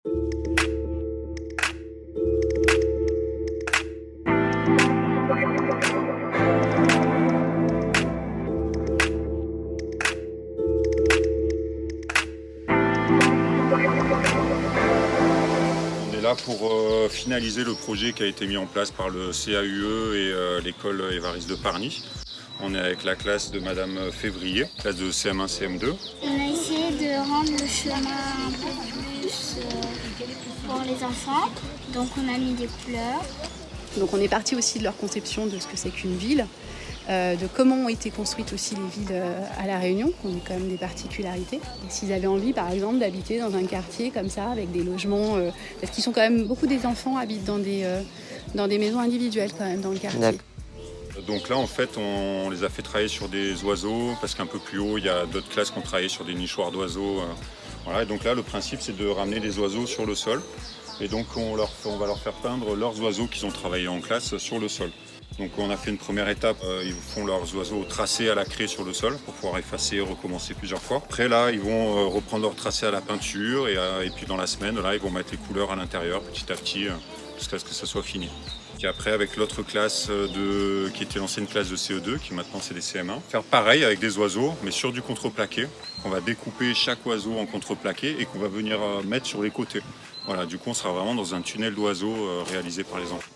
On est là pour finaliser le projet qui a été mis en place par le CAUE et l'école Évariste de Pargny. On est avec la classe de Madame Février, classe de CM1, CM2. On a essayé de rendre le chemin un peu plus pour les enfants, donc on a mis des couleurs. Donc on est parti aussi de leur conception de ce que c'est qu'une ville, de comment ont été construites aussi les villes à La Réunion, qui ont quand même des particularités. Et s'ils avaient envie, par exemple, d'habiter dans un quartier comme ça, avec des logements, parce qu'ils sont quand même, beaucoup des enfants habitent dans des maisons individuelles quand même dans le quartier. D'accord. Donc là, en fait, on les a fait travailler sur des oiseaux, parce qu'un peu plus haut, il y a d'autres classes qui ont travaillé sur des nichoirs d'oiseaux. Voilà. Et donc là, le principe, c'est de ramener les oiseaux sur le sol. Et donc, on va leur faire peindre leurs oiseaux qu'ils ont travaillé en classe sur le sol. Donc on a fait une première étape, ils font leurs oiseaux tracés à la craie sur le sol pour pouvoir effacer et recommencer plusieurs fois. Après là, ils vont reprendre leur tracé à la peinture et puis dans la semaine, là, ils vont mettre les couleurs à l'intérieur petit à petit jusqu'à ce que ça soit fini. Et après, avec l'autre classe qui était l'ancienne classe de CE2, qui maintenant c'est des CM1, faire pareil avec des oiseaux, mais sur du contreplaqué. On va découper chaque oiseau en contreplaqué et qu'on va venir mettre sur les côtés. Voilà, du coup, on sera vraiment dans un tunnel d'oiseaux réalisé par les enfants.